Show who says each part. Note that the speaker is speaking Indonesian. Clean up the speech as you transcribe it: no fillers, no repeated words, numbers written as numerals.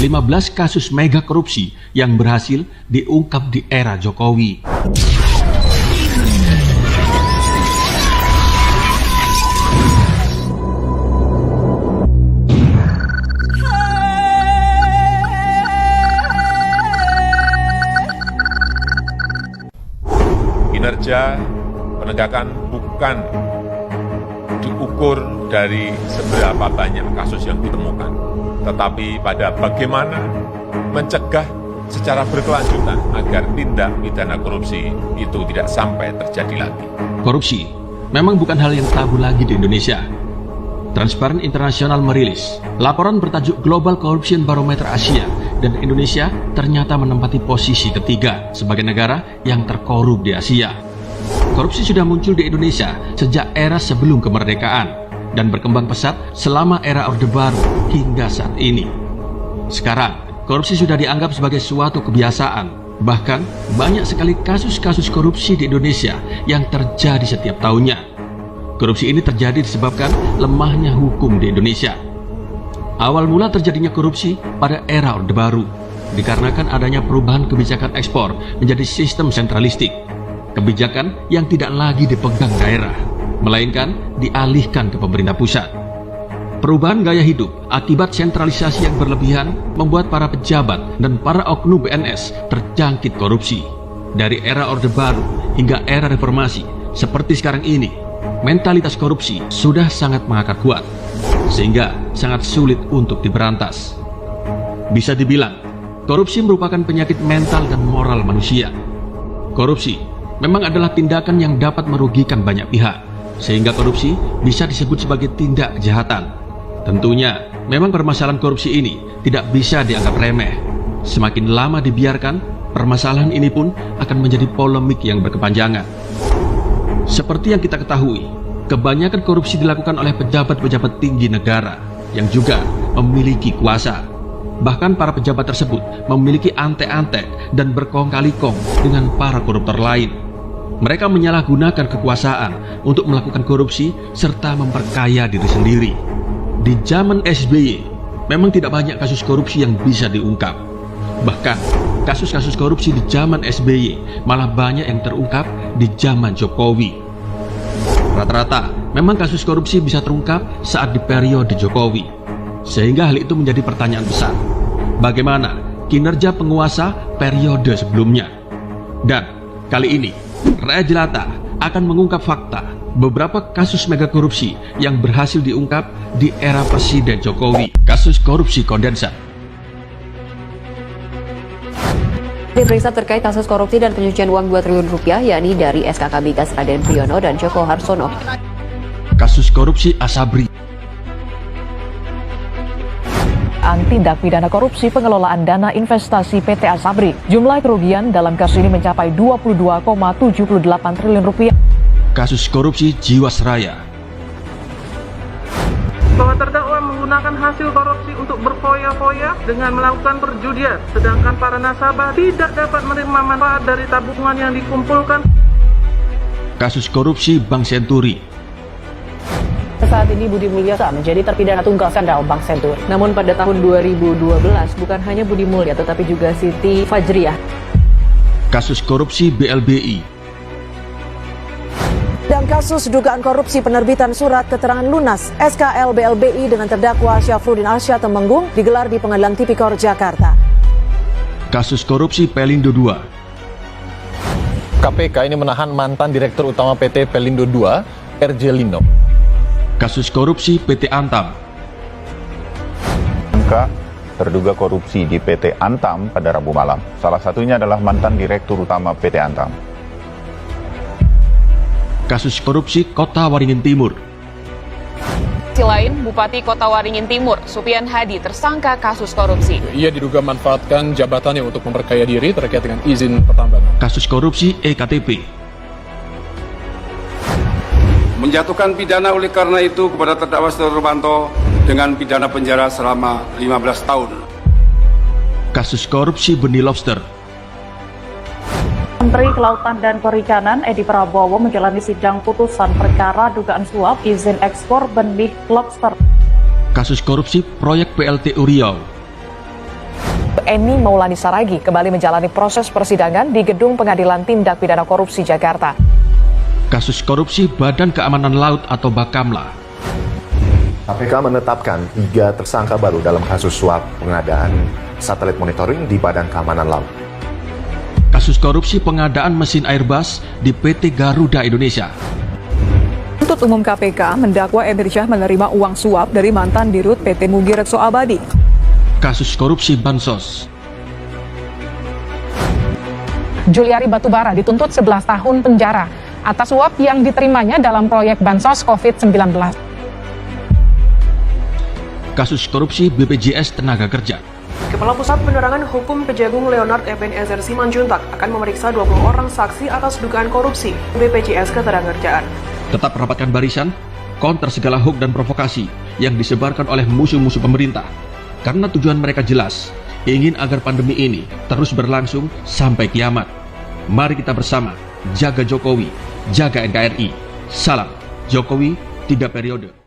Speaker 1: 15 kasus mega korupsi yang berhasil diungkap di era Jokowi.
Speaker 2: Kinerja penegakan bukan diukur dari seberapa banyak kasus yang ditemukan, tetapi pada bagaimana mencegah secara berkelanjutan agar tindak pidana korupsi itu tidak sampai terjadi lagi.
Speaker 1: Korupsi memang bukan hal yang tabu lagi di Indonesia. Transparency International merilis laporan bertajuk Global Corruption Barometer Asia, dan Indonesia ternyata menempati posisi ketiga sebagai negara yang terkorup di Asia. Korupsi sudah muncul di Indonesia sejak era sebelum kemerdekaan dan berkembang pesat selama era Orde Baru hingga saat ini. Sekarang, korupsi sudah dianggap sebagai suatu kebiasaan. Bahkan, banyak sekali kasus-kasus korupsi di Indonesia yang terjadi setiap tahunnya. Korupsi ini terjadi disebabkan lemahnya hukum di Indonesia. Awal mula terjadinya korupsi pada era Orde Baru dikarenakan adanya perubahan kebijakan ekspor menjadi sistem sentralistik. Kebijakan yang tidak lagi dipegang daerah, melainkan dialihkan ke pemerintah pusat. Perubahan gaya hidup akibat sentralisasi yang berlebihan membuat para pejabat dan para oknum BNS terjangkit korupsi. Dari era Orde Baru hingga era reformasi seperti sekarang ini, mentalitas korupsi sudah sangat mengakar kuat, sehingga sangat sulit untuk diberantas. Bisa dibilang, korupsi merupakan penyakit mental dan moral manusia. Korupsi memang adalah tindakan yang dapat merugikan banyak pihak, sehingga korupsi bisa disebut sebagai tindak kejahatan. Tentunya, memang permasalahan korupsi ini tidak bisa dianggap remeh. Semakin lama dibiarkan, permasalahan ini pun akan menjadi polemik yang berkepanjangan. Seperti yang kita ketahui, kebanyakan korupsi dilakukan oleh pejabat-pejabat tinggi negara yang juga memiliki kuasa. Bahkan para pejabat tersebut memiliki ante-ante dan berkong kali kong dengan para koruptor lain. Mereka menyalahgunakan kekuasaan untuk melakukan korupsi serta memperkaya diri sendiri. Di zaman SBY, memang tidak banyak kasus korupsi yang bisa diungkap. Bahkan, kasus-kasus korupsi di zaman SBY malah banyak yang terungkap di zaman Jokowi. Rata-rata, memang kasus korupsi bisa terungkap saat di periode Jokowi. Sehingga hal itu menjadi pertanyaan besar. Bagaimana kinerja penguasa periode sebelumnya? Dan kali ini, Rakyat Jelata akan mengungkap fakta beberapa kasus mega korupsi yang berhasil diungkap di era Presiden Jokowi. Kasus korupsi kondensat.
Speaker 3: Diperiksa terkait kasus korupsi dan pencucian uang 2 triliun rupiah, yakni dari SKK Migas Raden Priyono dan Joko Harsono.
Speaker 1: Kasus korupsi Asabri.
Speaker 4: Tindak pidana korupsi pengelolaan dana investasi PT Asabri. Jumlah kerugian dalam kasus ini mencapai 22,78 triliun rupiah.
Speaker 1: Kasus korupsi Jiwasraya.
Speaker 5: Bahwa terdakwa menggunakan hasil korupsi untuk berfoya-foya dengan melakukan perjudian, sedangkan para nasabah tidak dapat menerima manfaat dari tabungan yang dikumpulkan.
Speaker 1: Kasus korupsi Bank Senturi.
Speaker 4: Saat ini Budi Mulyasa menjadi terpidana tunggal skandal Bank Senturi.
Speaker 3: Namun pada tahun 2012 bukan hanya Budi Mulya tetapi juga Siti Fajriah.
Speaker 1: Kasus korupsi BLBI.
Speaker 6: Dan kasus dugaan korupsi penerbitan surat keterangan lunas SKL BLBI dengan terdakwa Syafruddin Arsyad Temenggung digelar di Pengadilan Tipikor Jakarta.
Speaker 1: Kasus korupsi Pelindo II.
Speaker 7: KPK ini menahan mantan Direktur Utama PT Pelindo II, RJ Lino.
Speaker 1: Kasus korupsi PT Antam.
Speaker 8: Terduga korupsi di PT Antam pada Rabu malam. Salah satunya adalah mantan Direktur Utama PT Antam.
Speaker 1: Kasus korupsi Kota Waringin Timur.
Speaker 9: Di lain, Bupati Kota Waringin Timur, Supian Hadi, tersangka kasus korupsi.
Speaker 10: Ia diduga manfaatkan jabatannya untuk memperkaya diri terkait dengan izin pertambangan.
Speaker 1: Kasus korupsi EKTP.
Speaker 11: Menjatuhkan pidana oleh karena itu kepada terdakwa Setia Novanto dengan pidana penjara selama 15 tahun.
Speaker 1: Kasus korupsi benih lobster.
Speaker 4: Menteri Kelautan dan Perikanan Edi Prabowo menjalani sidang putusan perkara dugaan suap izin ekspor benih lobster.
Speaker 1: Kasus korupsi proyek PLT Uriau.
Speaker 4: Eni Maulani Saragi kembali menjalani proses persidangan di Gedung Pengadilan Tindak Pidana Korupsi Jakarta.
Speaker 1: Kasus korupsi Badan Keamanan Laut atau Bakamla.
Speaker 12: KPK menetapkan 3 tersangka baru dalam kasus suap pengadaan satelit monitoring di Badan Keamanan Laut.
Speaker 1: Kasus korupsi pengadaan mesin Airbus di PT Garuda Indonesia.
Speaker 13: Penuntut Umum KPK mendakwa Emir Syah menerima uang suap dari mantan dirut PT Mugi Rekso Abadi.
Speaker 1: Kasus korupsi Bansos.
Speaker 14: Juliari Batubara dituntut 11 tahun penjara atas suap yang diterimanya dalam proyek Bansos COVID-19.
Speaker 1: Kasus korupsi BPJS Tenaga Kerja.
Speaker 15: Kepala Pusat Penerangan Hukum Kejagung Leonard Ebenezer Simanjuntak akan memeriksa 20 orang saksi atas dugaan korupsi BPJS Ketenagakerjaan.
Speaker 1: Tetap rapatkan barisan, counter segala hoax dan provokasi yang disebarkan oleh musuh-musuh pemerintah. Karena tujuan mereka jelas, ingin agar pandemi ini terus berlangsung sampai kiamat. Mari kita bersama, jaga Jokowi, jaga NKRI. Salam Jokowi 3 periode.